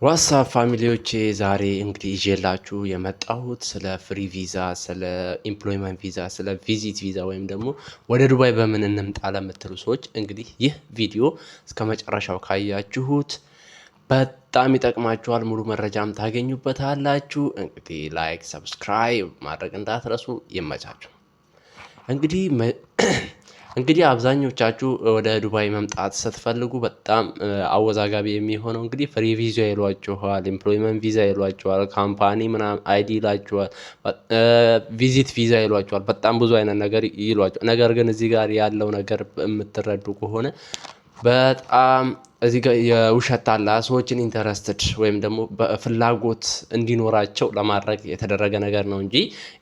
ዋትስአፕ ፋሚሊዎቼ ዛሬ እንግዲህ ይዤላችሁ የመጣሁት ስለ ፍሪ ቪዛ፣ ስለ ኢምፕሎይመንት ቪዛ፣ ስለ ቪዚት ቪዛ ወይም ደግሞ ወደ ዱባይ በምን እንምጣ ለምትሉ ሰዎች እንግዲህ ይህ ቪዲዮ እስከ መጨረሻው ካያችሁት በጣም ይጠቅማችኋል። ሙሉ መረጃም ታገኙበታላችሁ። እንግዲህ ላይክ፣ ሰብስክራይብ ማድረግ እንዳትረሱ። ይመቻችሁ። እንግዲህ አብዛኞቻችሁ ወደ ዱባይ መምጣት ስትፈልጉ በጣም አወዛጋቢ የሚሆነው እንግዲህ ፍሪ ቪዛ ይሏችኋል፣ ኤምፕሎይመንት ቪዛ ይሏችኋል፣ ካምፓኒ ምናምን አይዲ ይሏችኋል፣ ቪዚት ቪዛ ይሏችኋል። በጣም ብዙ አይነት ነገር ይሏችኋል። ነገር ግን እዚህ ጋር ያለው ነገር የምትረዱ ከሆነ በጣም እዚህ ጋር የውሸት አለ። ሰዎችን ኢንተረስትድ ወይም ደግሞ በፍላጎት እንዲኖራቸው ለማድረግ የተደረገ ነገር ነው እንጂ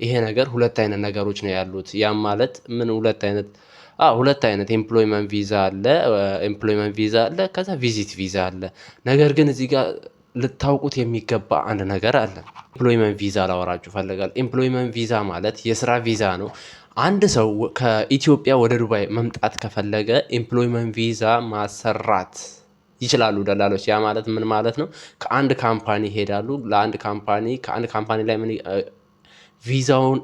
ይሄ ነገር ሁለት አይነት ነገሮች ነው ያሉት። ያም ማለት ምን ሁለት አይነት ኤምፕሎይመንት ቪዛ አለ፣ ከዛ ቪዚት ቪዛ አለ። ነገር ግን እዚህ ጋር ልታውቁት የሚገባ አንድ ነገር አለ። ኤምፕሎይመንት ቪዛ ላወራችሁ ፈልጋለሁ። ኤምፕሎይመንት ቪዛ ማለት የስራ ቪዛ ነው። አንድ ሰው ከኢትዮጵያ ወደ ዱባይ መምጣት ከፈለገ ኤምፕሎይመንት ቪዛ ማሰራት ይችላሉ ደላሎች። ያ ማለት ምን ማለት ነው? ከአንድ ካምፓኒ ይሄዳሉ። ከአንድ ካምፓኒ ላይ ምን ቪዛውን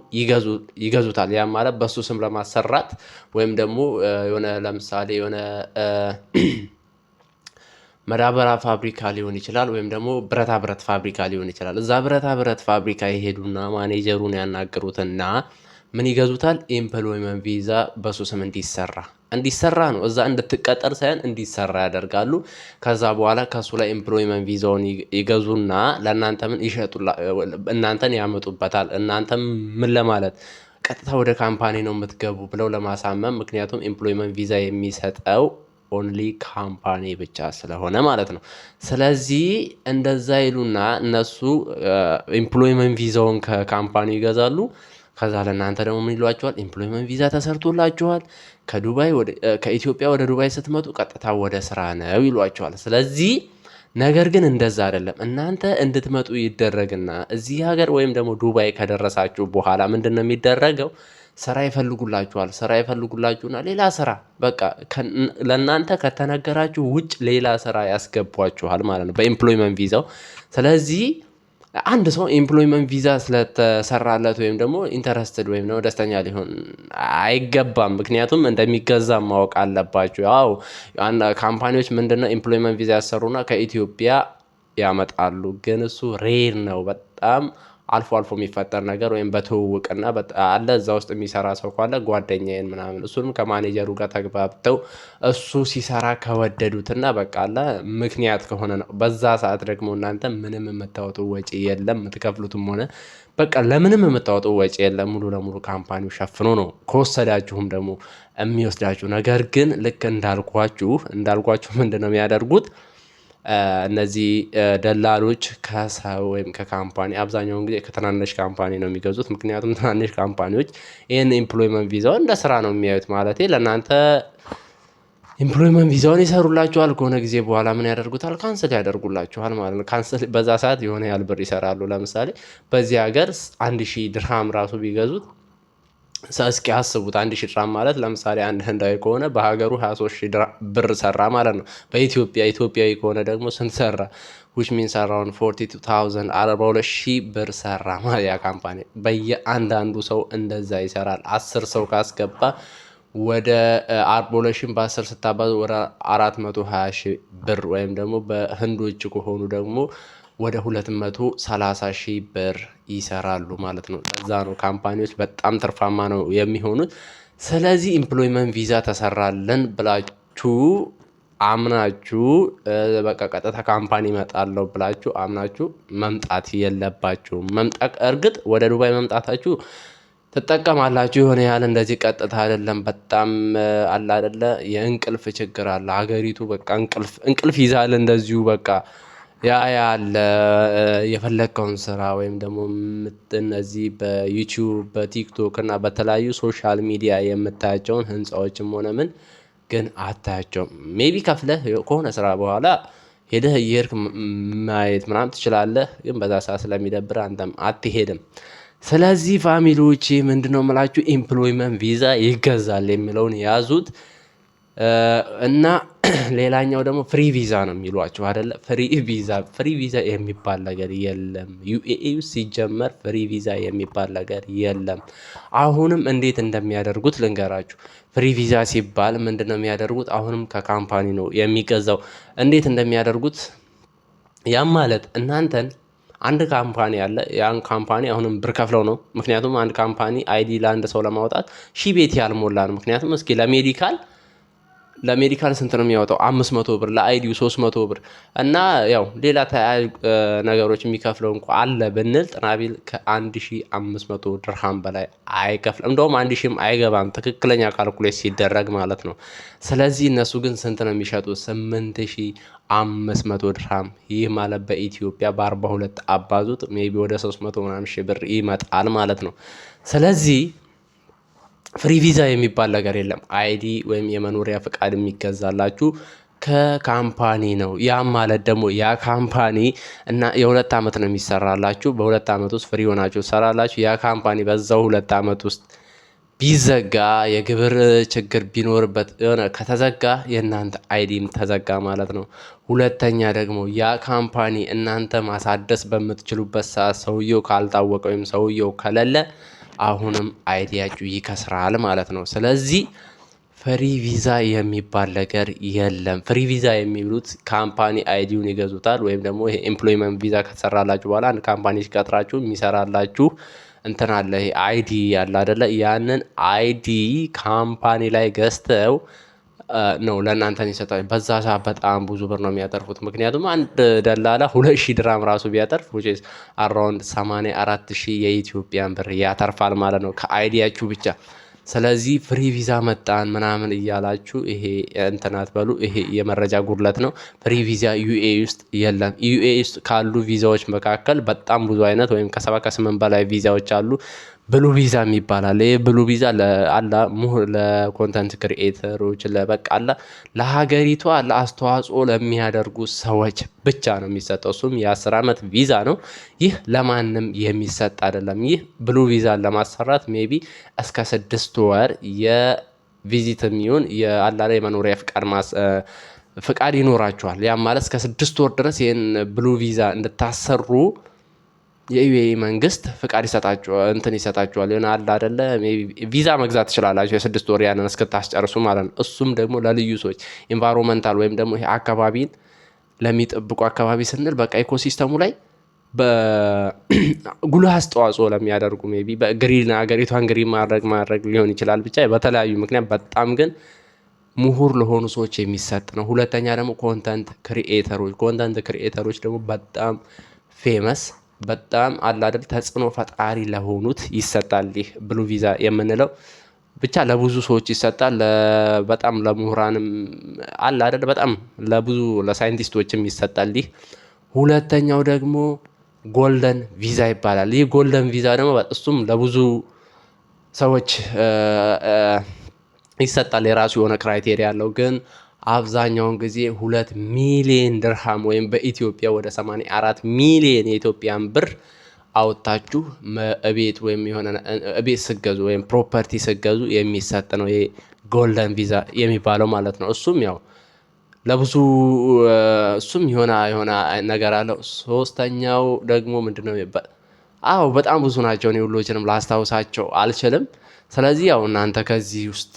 ይገዙታል። ያ ማለት በሱ ስም ለማሰራት ወይም ደግሞ የሆነ ለምሳሌ የሆነ መዳበሪያ ፋብሪካ ሊሆን ይችላል፣ ወይም ደግሞ ብረታ ብረት ፋብሪካ ሊሆን ይችላል። እዛ ብረታ ብረት ፋብሪካ ይሄዱና ማኔጀሩን ያናግሩትና ምን ይገዙታል? ኤምፕሎይመንት ቪዛ በሱ ስም እንዲሰራ ነው። እዛ እንድትቀጠር ሳይሆን እንዲሰራ ያደርጋሉ። ከዛ በኋላ ከሱ ላይ ኤምፕሎይመንት ቪዛውን ይገዙና ለእናንተ እናንተን ያመጡበታል። እናንተም ምን ለማለት ቀጥታ ወደ ካምፓኒ ነው የምትገቡ ብለው ለማሳመን። ምክንያቱም ኤምፕሎይመንት ቪዛ የሚሰጠው ኦንሊ ካምፓኒ ብቻ ስለሆነ ማለት ነው። ስለዚህ እንደዛ ይሉና እነሱ ኤምፕሎይመንት ቪዛውን ከካምፓኒው ይገዛሉ። ከዛ ለእናንተ ደግሞ ምን ይሏችኋል? ኤምፕሎይመንት ቪዛ ተሰርቶላችኋል፣ ከኢትዮጵያ ወደ ዱባይ ስትመጡ ቀጥታ ወደ ስራ ነው ይሏችኋል። ስለዚህ ነገር ግን እንደዛ አይደለም። እናንተ እንድትመጡ ይደረግና እዚህ ሀገር ወይም ደግሞ ዱባይ ከደረሳችሁ በኋላ ምንድን ነው የሚደረገው? ስራ ይፈልጉላችሁና ሌላ ስራ በቃ ለእናንተ ከተነገራችሁ ውጭ ሌላ ስራ ያስገቧችኋል ማለት ነው በኤምፕሎይመንት ቪዛው። ስለዚህ አንድ ሰው ኤምፕሎይመንት ቪዛ ስለተሰራለት ወይም ደግሞ ኢንተረስትድ ወይም ደግሞ ደስተኛ ሊሆን አይገባም። ምክንያቱም እንደሚገዛ ማወቅ አለባቸው። ያው ካምፓኒዎች ምንድነው ኤምፕሎይመንት ቪዛ ያሰሩና ከኢትዮጵያ ያመጣሉ። ግን እሱ ሬር ነው፣ በጣም አልፎ አልፎ የሚፈጠር ነገር ወይም በትውውቅና አለ እዛ ውስጥ የሚሰራ ሰው ካለ ጓደኛዬን ምናምን እሱንም ከማኔጀሩ ጋር ተግባብተው እሱ ሲሰራ ከወደዱትና በቃ አለ ምክንያት ከሆነ ነው። በዛ ሰዓት ደግሞ እናንተ ምንም የምታወጡ ወጪ የለም፣ የምትከፍሉትም ሆነ በቃ ለምንም የምታወጡ ወጪ የለም። ሙሉ ለሙሉ ካምፓኒው ሸፍኖ ነው ከወሰዳችሁም ደግሞ የሚወስዳችሁ። ነገር ግን ልክ እንዳልኳችሁ ምንድን ነው የሚያደርጉት እነዚህ ደላሎች ከሰው ወይም ከካምፓኒ አብዛኛውን ጊዜ ከትናንሽ ካምፓኒ ነው የሚገዙት። ምክንያቱም ትናንሽ ካምፓኒዎች ይህን ኤምፕሎይመንት ቪዛውን እንደ ስራ ነው የሚያዩት። ማለት ለእናንተ ኤምፕሎይመንት ቪዛውን ይሰሩላችኋል። ከሆነ ጊዜ በኋላ ምን ያደርጉታል? ካንስል ያደርጉላችኋል ማለት ነው። ካንስል በዛ ሰዓት የሆነ ያህል ብር ይሰራሉ። ለምሳሌ በዚህ ሀገር 1000 ድርሃም ራሱ ቢገዙት እስኪ አስቡት። 1000 ድርሃም ማለት ለምሳሌ አንድ ህንዳዊ ከሆነ በሀገሩ 23,000 ብር ሰራ ማለት ነው። ኢትዮጵያዊ ከሆነ ደግሞ ስንት ሰራ? ዊች ሚንስ አራውንድ 42,000 42,000 ብር ሰራ ማለት ያ ካምፓኒ። በየአንዳንዱ ሰው እንደዛ ይሰራል። 10 ሰው ካስገባ ወደ 42,000 በ10 ስታባዙ ወደ 420,000 ብር ወይም ደግሞ በህንዶች ከሆኑ ደግሞ ወደ 230,000 ብር ይሰራሉ ማለት ነው። እዛ ነው ካምፓኒዎች በጣም ትርፋማ ነው የሚሆኑት። ስለዚህ ኤምፕሎይመንት ቪዛ ተሰራለን ብላችሁ አምናችሁ በቃ ቀጥታ ካምፓኒ እመጣለሁ ብላችሁ አምናችሁ መምጣት የለባችሁም። እርግጥ ወደ ዱባይ መምጣታችሁ ትጠቀማላችሁ የሆነ ያህል፣ እንደዚህ ቀጥታ አይደለም። በጣም አለ አይደለ የእንቅልፍ ችግር አለ ሀገሪቱ። በቃ እንቅልፍ ይዛል እንደዚሁ በቃ ያለ የፈለግከውን ስራ ወይም ደግሞ እነዚህ በዩቲዩብ በቲክቶክ እና በተለያዩ ሶሻል ሚዲያ የምታያቸውን ህንፃዎችም ሆነ ምን ግን አታያቸውም። ሜቢ ከፍለህ ከሆነ ስራ በኋላ ሄደህ እየሄድክ ማየት ምናምን ትችላለህ። ግን በዛ ሰዓት ስለሚደብር አንተም አትሄድም። ስለዚህ ፋሚሊዎቼ ምንድነው የምላችሁ ኤምፕሎይመንት ቪዛ ይገዛል የሚለውን ያዙት እና ሌላኛው ደግሞ ፍሪ ቪዛ ነው የሚሏቸው አይደለ? ፍሪ ቪዛ የሚባል ነገር የለም። ዩኤኢ ውስጥ ሲጀመር ፍሪ ቪዛ የሚባል ነገር የለም። አሁንም እንዴት እንደሚያደርጉት ልንገራችሁ። ፍሪ ቪዛ ሲባል ምንድን ነው የሚያደርጉት? አሁንም ከካምፓኒ ነው የሚገዛው። እንዴት እንደሚያደርጉት ያም ማለት እናንተን አንድ ካምፓኒ አለ። ያን ካምፓኒ አሁንም ብር ከፍለው ነው። ምክንያቱም አንድ ካምፓኒ አይዲ ለአንድ ሰው ለማውጣት ቤት ያልሞላ ነው። ምክንያቱም እስኪ ለሜዲካል ስንት ነው የሚያወጣው? 500 ብር፣ ለአይዲው 300 ብር እና ያው ሌላ ተያያዥ ነገሮች የሚከፍለው እንኳ አለ ብንል ጥናቢል ከ1500 ድርሃም በላይ አይከፍልም። እንደውም 1000ም አይገባም ትክክለኛ ካልኩሌት ሲደረግ ማለት ነው። ስለዚህ እነሱ ግን ስንት ነው የሚሸጡት? 8500 ድርሃም። ይህ ማለት በኢትዮጵያ በ42 አባዙት ሜቢ ወደ 300 ምናምን ሺህ ብር ይመጣል ማለት ነው። ስለዚህ ፍሪ ቪዛ የሚባል ነገር የለም። አይዲ ወይም የመኖሪያ ፍቃድ የሚገዛላችሁ ከካምፓኒ ነው። ያም ማለት ደግሞ ያ ካምፓኒ እና የ2 ዓመት ነው የሚሰራላችሁ። በ2 ዓመት ውስጥ ፍሪ ሆናችሁ ትሰራላችሁ። ያ ካምፓኒ በዛው 2 ዓመት ውስጥ ቢዘጋ የግብር ችግር ቢኖርበት የሆነ ከተዘጋ የእናንተ አይዲም ተዘጋ ማለት ነው። ሁለተኛ ደግሞ ያ ካምፓኒ እናንተ ማሳደስ በምትችሉበት ሰዓት ሰውየው ካልታወቀ ወይም ሰውየው ከሌለ አሁንም አይዲያችሁ ይከስራል ማለት ነው። ስለዚህ ፍሪ ቪዛ የሚባል ነገር የለም። ፍሪ ቪዛ የሚሉት ካምፓኒ አይዲውን ይገዙታል። ወይም ደግሞ ይሄ ኤምፕሎይመንት ቪዛ ከተሰራላችሁ በኋላ አንድ ካምፓኒ ሲቀጥራችሁ የሚሰራላችሁ እንትን አለ፣ ይሄ አይዲ ያለ አይደለ? ያንን አይዲ ካምፓኒ ላይ ገዝተው ነው ለእናንተን ይሰጣል። በዛ ሰዓት በጣም ብዙ ብር ነው የሚያተርፉት። ምክንያቱም አንድ ደላላ 2000 ድራም ራሱ ቢያተርፍ አራውንድ 84,000 የኢትዮጵያን ብር ያተርፋል ማለት ነው ከአይዲያችሁ ብቻ። ስለዚህ ፍሪ ቪዛ መጣን ምናምን እያላችሁ ይሄ እንትናት በሉ። ይሄ የመረጃ ጉድለት ነው። ፍሪ ቪዛ ዩኤኢ ውስጥ የለም። ዩኤኢ ውስጥ ካሉ ቪዛዎች መካከል በጣም ብዙ አይነት ወይም ከ7 ከ8 በላይ ቪዛዎች አሉ። ብሉ ቪዛ የሚባላል። ይህ ብሉ ቪዛ ለኮንተንት ክሪኤተሮች ለበቃላ ለሀገሪቷ ለአስተዋጽኦ ለሚያደርጉ ሰዎች ብቻ ነው የሚሰጠው። እሱም የ10 ዓመት ቪዛ ነው። ይህ ለማንም የሚሰጥ አይደለም። ይህ ብሉ ቪዛን ለማሰራት ሜቢ እስከ 6 ወር የቪዚት የሚሆን የአላላ የመኖሪያ ፍቃድ ይኖራቸዋል። ያም ማለት እስከ 6 ወር ድረስ ይህን ብሉ ቪዛ እንድታሰሩ የዩኤኢ መንግስት ፍቃድ ይሰጣችኋል። የሆነ አለ አይደለ? ቪዛ መግዛት ትችላላችሁ የ6 ወር ያንን እስክታስጨርሱ ማለት ነው። እሱም ደግሞ ለልዩ ሰዎች ኢንቫይሮንመንታል ወይም ደግሞ ይሄ አካባቢን ለሚጠብቁ አካባቢ ስንል በቃ ኢኮሲስተሙ ላይ በጉልህ አስተዋጽኦ ለሚያደርጉ ሜይ ቢ በግሪን ሀገሪቷን ግሪን ማድረግ ሊሆን ይችላል። ብቻ በተለያዩ ምክንያት በጣም ግን ምሁር ለሆኑ ሰዎች የሚሰጥ ነው። ሁለተኛ ደግሞ ኮንተንት ክሪኤተሮች ደግሞ በጣም ፌመስ በጣም አላደል ተጽዕኖ ፈጣሪ ለሆኑት ይሰጣል። ይህ ብሉ ቪዛ የምንለው ብቻ ለብዙ ሰዎች ይሰጣል። በጣም ለምሁራንም አላደል በጣም ለብዙ ለሳይንቲስቶችም ይሰጣል። ይህ ሁለተኛው ደግሞ ጎልደን ቪዛ ይባላል። ይህ ጎልደን ቪዛ ደግሞ እሱም ለብዙ ሰዎች ይሰጣል። የራሱ የሆነ ክራይቴሪያ ያለው ግን አብዛኛውን ጊዜ 2 ሚሊዮን ድርሃም ወይም በኢትዮጵያ ወደ 84 ሚሊዮን የኢትዮጵያን ብር አውጥታችሁ እቤት ወይም የሆነ እቤት ስገዙ ወይም ፕሮፐርቲ ስገዙ የሚሰጥ ነው ይሄ ጎልደን ቪዛ የሚባለው ማለት ነው። እሱም ያው ለብዙ እሱም የሆነ ነገር አለው። ሶስተኛው ደግሞ ምንድነው? በጣም ብዙ ናቸው። እኔ ሁሎችንም ላስታውሳቸው አልችልም። ስለዚህ ያው እናንተ ከዚህ ውስጥ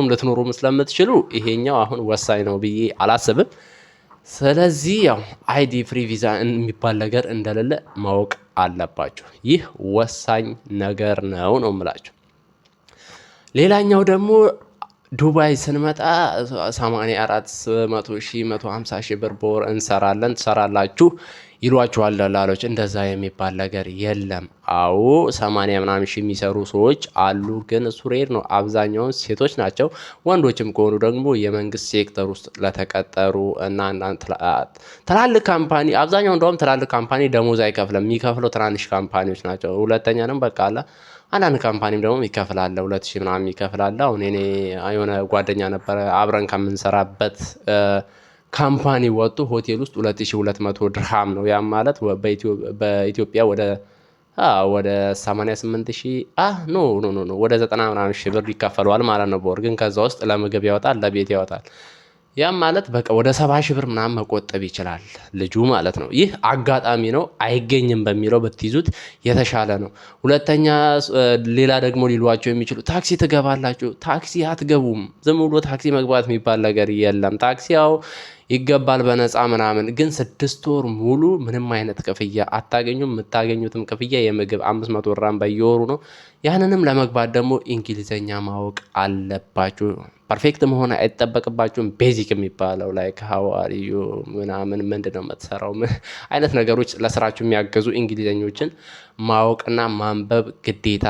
ልትኖሩም ስለምትችሉ ይሄኛው አሁን ወሳኝ ነው ብዬ አላስብም። ስለዚህ ያው አይዲ ፍሪ ቪዛ የሚባል ነገር እንደሌለ ማወቅ አለባችሁ። ይህ ወሳኝ ነገር ነው የምላችሁ። ሌላኛው ደግሞ ዱባይ ስንመጣ 84,100,000 150,000 ብር በወር እንሰራለን ትሰራላችሁ ይሏችኋል ደላሎች። እንደዛ የሚባል ነገር የለም። አዎ 80 ምናምን ሺህ የሚሰሩ ሰዎች አሉ፣ ግን እሱ ሬር ነው። አብዛኛውን ሴቶች ናቸው። ወንዶችም ከሆኑ ደግሞ የመንግስት ሴክተር ውስጥ ለተቀጠሩ እና ትላልቅ ካምፓኒ አብዛኛው እንደውም ትላልቅ ካምፓኒ ደሞዝ አይከፍልም። የሚከፍለው ትናንሽ ካምፓኒዎች ናቸው። ሁለተኛንም በቃ አለ አንዳንድ ካምፓኒም ደግሞ ይከፍላል 2,000 ምናምን ይከፍላል። አሁን እኔ የሆነ ጓደኛ ነበረ አብረን ከምንሰራበት ካምፓኒ ወጡ ሆቴል ውስጥ 2,200 ድርሃም ነው። ያም ማለት በኢትዮጵያ ወደ ወደ 88,000 ኖ ወደ 90 ምናምን ሺህ ብር ይከፈለዋል ማለት ነው በወር። ግን ከዛ ውስጥ ለምግብ ያወጣል፣ ለቤት ያወጣል። ያም ማለት በቃ ወደ 70 ሺህ ብር ምናምን መቆጠብ ይችላል ልጁ ማለት ነው። ይህ አጋጣሚ ነው፣ አይገኝም በሚለው ብትይዙት የተሻለ ነው። ሁለተኛ ሌላ ደግሞ ሊሏቸው የሚችሉ ታክሲ ትገባላችሁ። ታክሲ አትገቡም። ዝም ብሎ ታክሲ መግባት የሚባል ነገር የለም። ታክሲ ያው ይገባል በነፃ ምናምን፣ ግን 6 ወር ሙሉ ምንም አይነት ክፍያ አታገኙም። የምታገኙትም ክፍያ የምግብ 500 ብር በየወሩ ነው። ያንንም ለመግባት ደግሞ እንግሊዘኛ ማወቅ አለባችሁ። ፐርፌክት መሆን አይጠበቅባችሁም። ቤዚክ የሚባለው ላይ ሀዋሪዩ ምናምን ምንድን ነው የምትሰራው አይነት ነገሮች ለስራችሁ የሚያገዙ እንግሊዘኞችን ማወቅና ማንበብ ግዴታ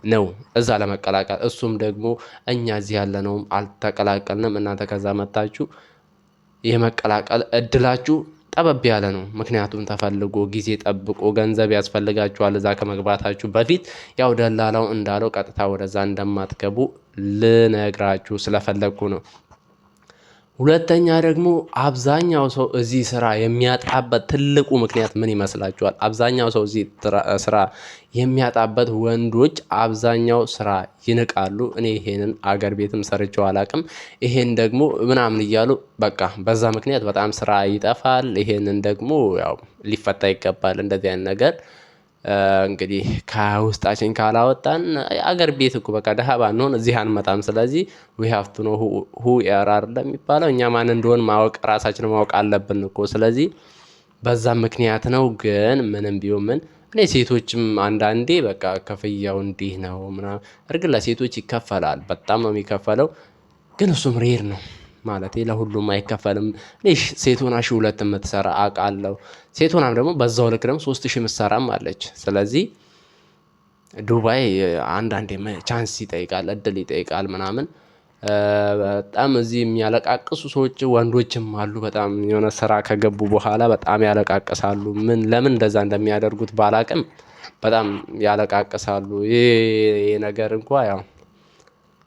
ነው እዛ ለመቀላቀል። እሱም ደግሞ እኛ እዚህ ያለነውም አልተቀላቀልንም። እናንተ ከዛ መታችሁ የመቀላቀል እድላችሁ ጠበብ ያለ ነው። ምክንያቱም ተፈልጎ ጊዜ ጠብቆ ገንዘብ ያስፈልጋችኋል። እዛ ከመግባታችሁ በፊት ያው ደላላው እንዳለው ቀጥታ ወደዛ እንደማትገቡ ልነግራችሁ ስለፈለግኩ ነው። ሁለተኛ ደግሞ አብዛኛው ሰው እዚህ ስራ የሚያጣበት ትልቁ ምክንያት ምን ይመስላችኋል? አብዛኛው ሰው እዚህ ስራ የሚያጣበት ወንዶች አብዛኛው ስራ ይንቃሉ። እኔ ይሄንን አገር ቤትም ሰርቼው አላቅም። ይሄን ደግሞ ምናምን እያሉ በቃ በዛ ምክንያት በጣም ስራ ይጠፋል። ይሄንን ደግሞ ያው ሊፈታ ይገባል እንደዚህ አይነት ነገር እንግዲህ ከውስጣችን ካላወጣን አገር ቤት እኮ በቃ ደሃ ባንሆን እዚህ አንመጣም። ስለዚህ ዊ ሃቭ ቱ ኖ ሁ አር እንደሚባለው እኛ ማን እንደሆን ማወቅ ራሳችንን ማወቅ አለብን እኮ። ስለዚህ በዛ ምክንያት ነው። ግን ምንም ቢሆን ምን እኔ ሴቶችም አንዳንዴ በቃ ክፍያው እንዲህ ነው ምናምን፣ እርግጥ ለሴቶች ይከፈላል፣ በጣም ነው የሚከፈለው። ግን እሱም ሬር ነው ማለት ለሁሉም አይከፈልም። እሺ ሴት ሆና 2,000 የምትሰራ አውቃለሁ። ሴት ሆናም ደግሞ በዛው ልክ ደግሞ 3,000 የምትሰራም አለች። ስለዚህ ዱባይ አንዳንዴ ቻንስ ይጠይቃል፣ እድል ይጠይቃል ምናምን። በጣም እዚህ የሚያለቃቅሱ ሰዎች ወንዶችም አሉ። በጣም የሆነ ስራ ከገቡ በኋላ በጣም ያለቃቅሳሉ። ለምን እንደዛ እንደሚያደርጉት ባላቅም በጣም ያለቃቅሳሉ። ይሄ ነገር እንኳ ያው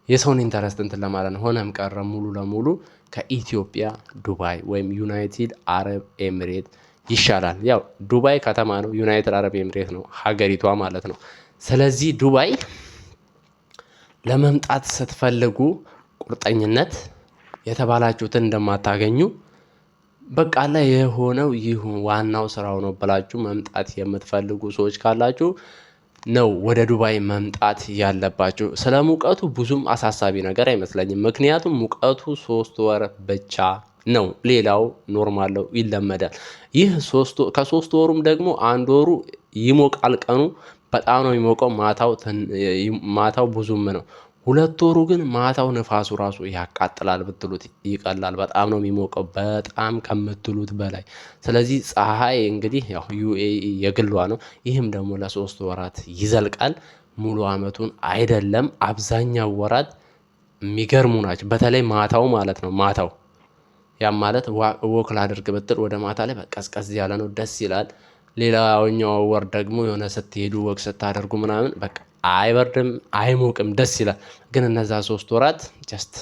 የሰውን ኢንተረስት እንትን ለማለት ነው። ሆነም ቀረ ሙሉ ለሙሉ ከኢትዮጵያ ዱባይ ወይም ዩናይትድ አረብ ኤሚሬት ይሻላል። ያው ዱባይ ከተማ ነው፣ ዩናይትድ አረብ ኤሚሬት ነው ሀገሪቷ ማለት ነው። ስለዚህ ዱባይ ለመምጣት ስትፈልጉ ቁርጠኝነት የተባላችሁትን እንደማታገኙ በቃ ላይ የሆነው ይሁን ዋናው ስራው ነው ብላችሁ መምጣት የምትፈልጉ ሰዎች ካላችሁ ነው ወደ ዱባይ መምጣት ያለባችሁ። ስለ ሙቀቱ ብዙም አሳሳቢ ነገር አይመስለኝም። ምክንያቱም ሙቀቱ 3 ወር ብቻ ነው፣ ሌላው ኖርማል ነው፣ ይለመዳል። ይህ ከ3 ወሩም ደግሞ 1 ወሩ ይሞቃል። ቀኑ በጣም ነው የሚሞቀው፣ ማታው ብዙም ነው። 2 ወሩ ግን ማታው ንፋሱ ራሱ ያቃጥላል ብትሉት ይቀላል። በጣም ነው የሚሞቀው፣ በጣም ከምትሉት በላይ። ስለዚህ ፀሐይ እንግዲህ ያው ዩኤኢ የግሏ ነው። ይህም ደግሞ ለ3 ወራት ይዘልቃል። ሙሉ አመቱን አይደለም። አብዛኛው ወራት የሚገርሙ ናቸው። በተለይ ማታው ማለት ነው። ማታው ያም ማለት ወክ ላድርግ ብትል ወደ ማታ ላይ በቀዝቀዝ ያለ ነው፣ ደስ ይላል። ሌላኛው ወር ደግሞ የሆነ ስትሄዱ ወክ ስታደርጉ ምናምን በቃ አይበርድም፣ አይሞቅም፣ ደስ ይላል። ግን እነዛ 3 ወራት ጀስት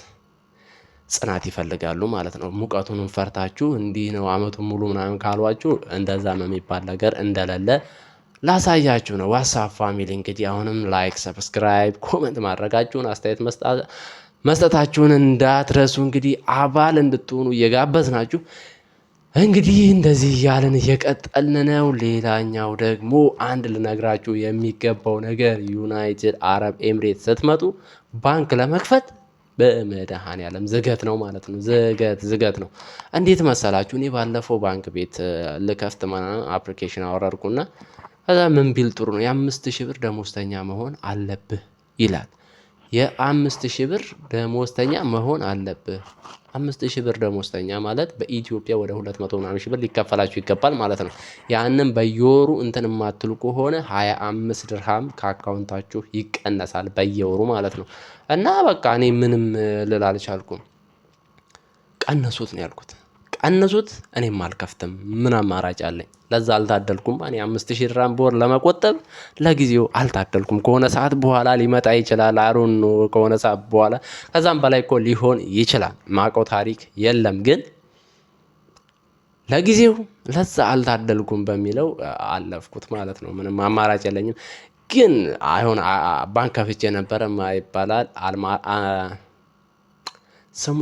ጽናት ይፈልጋሉ ማለት ነው። ሙቀቱንም ፈርታችሁ እንዲህ ነው አመቱን ሙሉ ምናምን ካሏችሁ እንደዛም የሚባል ነገር እንደሌለ ላሳያችሁ ነው። ዋትስአፕ ፋሚሊ እንግዲህ አሁንም ላይክ፣ ሰብስክራይብ፣ ኮመንት ማድረጋችሁን አስተያየት መስጠታችሁን እንዳትረሱ። እንግዲህ አባል እንድትሆኑ እየጋበዝናችሁ እንግዲህ እንደዚህ እያልን እየቀጠልን ነው። ሌላኛው ደግሞ አንድ ልነግራችሁ የሚገባው ነገር ዩናይትድ አረብ ኤሚሬት ስትመጡ ባንክ ለመክፈት በመድኃኔዓለም ዝገት ነው ማለት ነው። ዝገት ነው። እንዴት መሰላችሁ? እኔ ባለፈው ባንክ ቤት ልከፍት አፕሊኬሽን አወረድኩና ከዛ ምን ቢል ጥሩ ነው የ5,000 ብር ደሞዝተኛ መሆን አለብህ ይላል። የ5,000 ብር ደሞዝተኛ መሆን አለብህ። 5,000 ብር ደሞዝተኛ ማለት በኢትዮጵያ ወደ 200 ምናምን ሺህ ብር ሊከፈላችሁ ይገባል ማለት ነው። ያንን በየወሩ እንትን የማትሉ ከሆነ 25 ድርሃም ከአካውንታችሁ ይቀነሳል በየወሩ ማለት ነው። እና በቃ እኔ ምንም ልል አልቻልኩም። ቀነሱት ነው ያልኩት። ቀንሱት፣ እኔም አልከፍትም። ምን አማራጭ አለኝ? ለዛ አልታደልኩም። እኔ 5,000 ድርሃም በወር ለመቆጠብ ለጊዜው አልታደልኩም። ከሆነ ሰዓት በኋላ ሊመጣ ይችላል። አሮን ነው ከሆነ ሰዓት በኋላ ከዛም በላይ እኮ ሊሆን ይችላል። ማቀው ታሪክ የለም። ግን ለጊዜው ለዛ አልታደልኩም በሚለው አለፍኩት ማለት ነው። ምንም አማራጭ የለኝም። ግን አይሆን ባንክ ከፍቼ ነበረ ይባላል ስሙ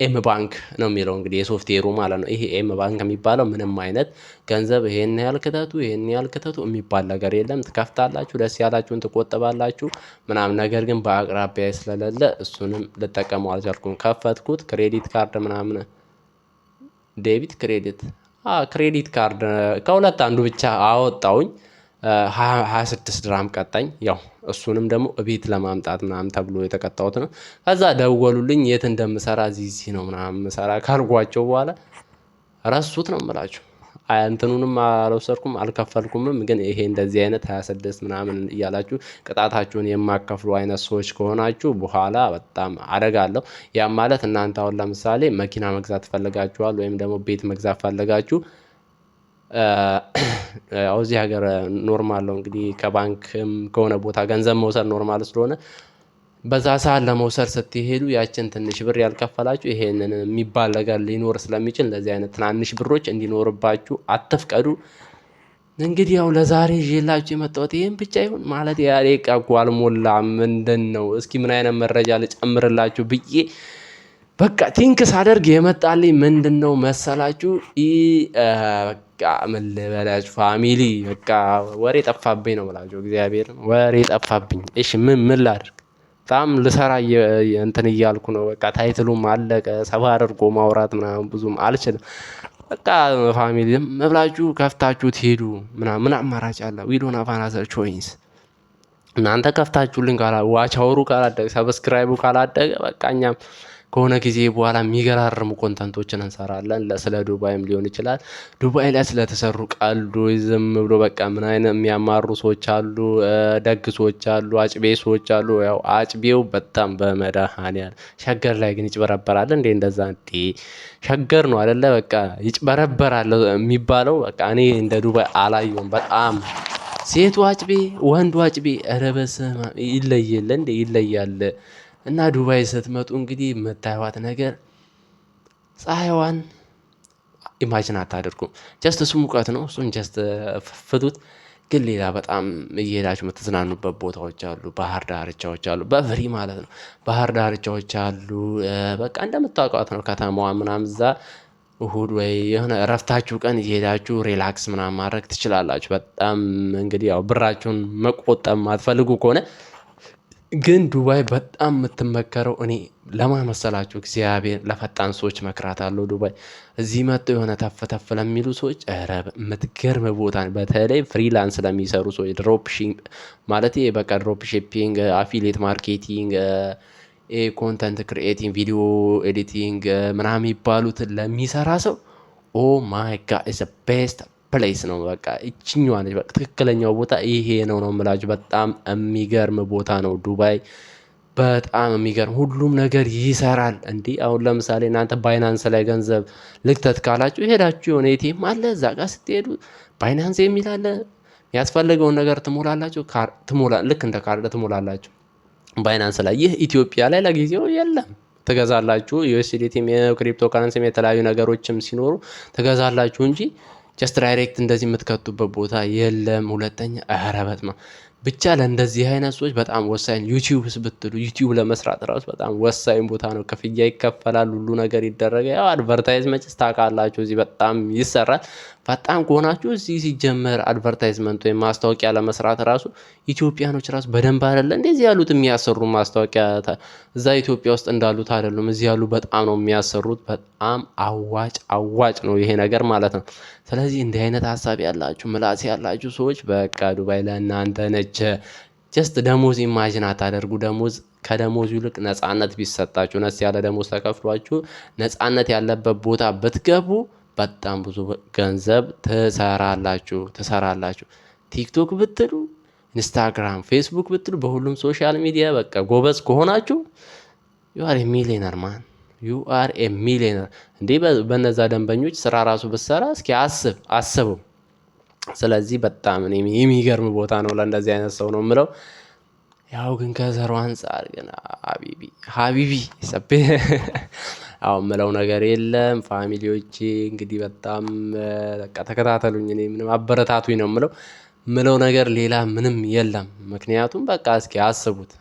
ኤም ባንክ ነው የሚለው እንግዲህ የሶፍትዌሩ ማለት ነው። ይሄ ኤም ባንክ የሚባለው ምንም አይነት ገንዘብ ይሄን ያህል ክተቱ ይሄን ያህል ክተቱ የሚባል ነገር የለም። ትከፍታላችሁ፣ ደስ ያላችሁን ትቆጥባላችሁ ምናምን። ነገር ግን በአቅራቢያ ስለሌለ እሱንም ልጠቀመው አልቻልኩም። ከፈትኩት ክሬዲት ካርድ ምናምን ዴቢት ክሬዲት ካርድ ከሁለት አንዱ ብቻ አወጣውኝ። 26 ድራም ቀጣኝ። ያው እሱንም ደግሞ ቤት ለማምጣት ምናምን ተብሎ የተቀጣሁት ነው። ከዛ ደወሉልኝ የት እንደምሰራ እዚህ ነው ምናምን ምሰራ ካልኳቸው በኋላ ረሱት ነው የምላችሁ። እንትኑንም አልወሰድኩም አልከፈልኩምም። ግን ይሄ እንደዚህ አይነት 26 ምናምን እያላችሁ ቅጣታችሁን የማከፍሉ አይነት ሰዎች ከሆናችሁ በኋላ በጣም አደጋ አለው። ያም ማለት እናንተ አሁን ለምሳሌ መኪና መግዛት ፈልጋችኋል ወይም ደግሞ ቤት መግዛት ፈልጋችሁ ያው እዚህ ሀገር ኖርማል ነው እንግዲህ ከባንክም ከሆነ ቦታ ገንዘብ መውሰድ ኖርማል ስለሆነ በዛ ሰዓት ለመውሰድ ስትሄዱ ያችን ትንሽ ብር ያልከፈላችሁ ይሄንን የሚባል ነገር ሊኖር ስለሚችል እንደዚህ አይነት ትናንሽ ብሮች እንዲኖርባችሁ አትፍቀዱ። እንግዲህ ያው ለዛሬ ይዤላችሁ የመጣሁት ይሄን ብቻ ይሁን ማለት ያሬቃ ጓልሞላ ምንድን ነው እስኪ ምን አይነት መረጃ ልጨምርላችሁ ብዬ በቃ ቲንክ ሳደርግ የመጣልኝ ምንድን ነው መሰላችሁ? በቃ ምን ልበላችሁ ፋሚሊ በቃ ወሬ ጠፋብኝ ነው ብላችሁ እግዚአብሔር ወሬ ጠፋብኝ። እሺ ምን ላድርግ? በጣም ልሰራ እንትን እያልኩ ነው። በቃ ታይትሉም አለቀ። ሰፋ አድርጎ ማውራት ምናምን ብዙም አልችልም። በቃ ፋሚሊ ብላችሁ ከፍታችሁ ትሄዱ ምን አማራጭ አለ? ዊ ዶንት ሃቭ አናዘር ቾይስ። እናንተ ከፍታችሁልን ዋች አወሩ ካላደገ ሰብስክራይቡ ካላደገ በቃ እኛም ከሆነ ጊዜ በኋላ የሚገራርሙ ኮንተንቶችን እንሰራለን። ስለ ዱባይም ሊሆን ይችላል። ዱባይ ላይ ስለተሰሩ ቀልዶች ዝም ብሎ በቃ ምን አይነት የሚያማሩ ሰዎች አሉ፣ ደግ ሰዎች አሉ፣ አጭቤ ሰዎች አሉ። ያው አጭቤው በጣም በመድኃኒዓለም ሸገር ላይ ግን ይጭበረበራል እንዴ? እንደዛ እንዴ? ሸገር ነው አይደለ? በቃ ይጭበረበራል የሚባለው በቃ እኔ እንደ ዱባይ አላየሁም። በጣም ሴቱ አጭቤ ወንዱ አጭቤ ኧረ በስመ አብ ይለያል እንዴ? ይለያል። እና ዱባይ ስትመጡ እንግዲህ የምታዩት ነገር ፀሐይዋን ኢማጂን አታደርጉም። ጀስት እሱ ሙቀት ነው፣ እሱን ጀስት ፍቱት። ግን ሌላ በጣም እየሄዳችሁ የምትዝናኑበት ቦታዎች አሉ፣ ባህር ዳርቻዎች አሉ፣ በፍሪ ማለት ነው። ባህር ዳርቻዎች አሉ። በቃ እንደምታውቋት ነው ከተማዋ ምናምን። እዛ እሁድ ወይ የሆነ እረፍታችሁ ቀን እየሄዳችሁ ሪላክስ ምናምን ማድረግ ትችላላችሁ። በጣም እንግዲህ ያው ብራችሁን መቆጠብ ማትፈልጉ ከሆነ ግን ዱባይ በጣም የምትመከረው እኔ ለማን መሰላችሁ? እግዚአብሔር ለፈጣን ሰዎች መክራታለሁ። ዱባይ እዚህ መጥተው የሆነ ተፍ ተፍ ለሚሉ ሰዎች ኧረ የምትገርም ቦታ፣ በተለይ ፍሪላንስ ለሚሰሩ ሰዎች ድሮፕ ማለት በቃ ድሮፕ ሺፒንግ፣ አፊሌት ማርኬቲንግ፣ ኮንተንት ክሪኤቲንግ፣ ቪዲዮ ኤዲቲንግ ምናምን የሚባሉትን ለሚሰራ ሰው ኦ ማይ ጋድ ኢዝ ቤስት ፕሌስ ነው። በቃ እችኛዋ ነች። በቃ ትክክለኛው ቦታ ይሄ ነው የምላችሁ። በጣም የሚገርም ቦታ ነው ዱባይ። በጣም የሚገርም ሁሉም ነገር ይሰራል። እንዲህ አሁን ለምሳሌ እናንተ ባይናንስ ላይ ገንዘብ ልክተት ካላችሁ ሄዳችሁ የሆነ ኤቲኤም አለ እዛ ጋር ስትሄዱ ባይናንስ የሚል አለ። ያስፈልገውን ነገር ትሞላላችሁ። ልክ እንደ ካርድ ትሞላላችሁ ባይናንስ ላይ። ይህ ኢትዮጵያ ላይ ለጊዜው የለም። ትገዛላችሁ ዩኤስዲቲም የክሪፕቶ ከረንሲም የተለያዩ ነገሮችም ሲኖሩ ትገዛላችሁ እንጂ ጀስት ዳይሬክት እንደዚህ የምትከቱበት ቦታ የለም። ሁለተኛ ኧረ በስመ አብ ብቻ ለእንደዚህ አይነት ሰዎች በጣም ወሳኝ ዩቲዩብስ ብትሉ ዩቲዩብ ለመስራት ራሱ በጣም ወሳኝ ቦታ ነው። ክፍያ ይከፈላል፣ ሁሉ ነገር ይደረጋል። ያው አድቨርታይዝመንት ታውቃላችሁ እዚህ በጣም ይሰራል። በጣም ከሆናችሁ እዚህ ሲጀመር አድቨርታይዝመንት ወይም ማስታወቂያ ለመስራት ራሱ ኢትዮጵያኖች ራሱ በደንብ አይደለ እንደዚህ ያሉት የሚያሰሩ ማስታወቂያ እዛ ኢትዮጵያ ውስጥ እንዳሉት አይደሉም። እዚህ ያሉ በጣም ነው የሚያሰሩት። በጣም አዋጭ ነው ይሄ ነገር ማለት ነው። ስለዚህ እንዲህ አይነት ሀሳብ ያላችሁ ምላስ ያላችሁ ሰዎች በቃ ዱባይ ለእናንተ ነች። ጀስት ደሞዝ ኢማጂን አታደርጉ። ደሞዝ ከደሞዙ ይልቅ ነፃነት ቢሰጣችሁ ነስ ያለ ደሞዝ ተከፍሏችሁ ነፃነት ያለበት ቦታ ብትገቡ በጣም ብዙ ገንዘብ ትሰራላችሁ። ቲክቶክ ብትሉ፣ ኢንስታግራም፣ ፌስቡክ ብትሉ በሁሉም ሶሻል ሚዲያ በቃ ጎበዝ ከሆናችሁ ዩ አር ኤ ሚሊየነር ማን ዩ አር ኤ ሚሊየነር። እንዴ በነዛ ደንበኞች ስራ ራሱ ብትሰራ እስኪ አስበው። ስለዚህ በጣም የሚገርም ቦታ ነው ለእንደዚህ አይነት ሰው ነው የምለው። ያው ግን ከዘሩ አንጻር ግን ሀቢቢ አሁን ምለው ነገር የለም ፋሚሊዎቼ እንግዲህ በጣም በቃ ተከታተሉኝ። እኔ ምንም አበረታቱኝ ነው ምለው ነገር ሌላ ምንም የለም። ምክንያቱም በቃ እስኪ አስቡት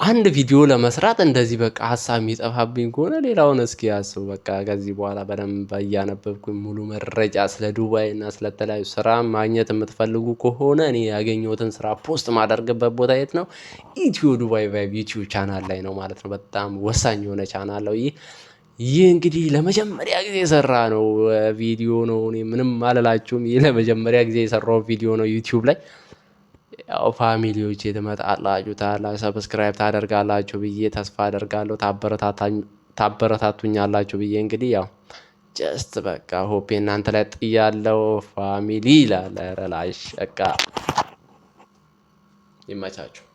አንድ ቪዲዮ ለመስራት እንደዚህ በቃ ሀሳብ የሚጠፋብኝ ከሆነ ሌላውን እስኪ አስቡ። በቃ ከዚህ በኋላ በደንብ እያነበብኩኝ ሙሉ መረጃ ስለ ዱባይ እና ስለተለያዩ ስራ ማግኘት የምትፈልጉ ከሆነ እኔ ያገኘሁትን ስራ ፖስት ማደርግበት ቦታ የት ነው? ኢትዮ ዱባይ ቫይብ ዩቲዩብ ቻናል ላይ ነው ማለት ነው። በጣም ወሳኝ የሆነ ቻናል ነው ይህ እንግዲህ ለመጀመሪያ ጊዜ የሰራ ነው ቪዲዮ ነው። እኔ ምንም አልላችሁም። ይህ ለመጀመሪያ ጊዜ የሰራው ቪዲዮ ነው ዩቲዩብ ላይ። ያው ፋሚሊዎቼ ትመጣላችሁ ሰብስክራይብ ታደርጋላችሁ ብዬ ተስፋ አደርጋለሁ። ታበረታቱኛላችሁ ብዬ እንግዲህ ያው ጀስት በቃ ሆፔ እናንተ ላይ ጥያለሁ። ፋሚሊ ይላል። ኧረ ላሽ በቃ ይመቻችሁ።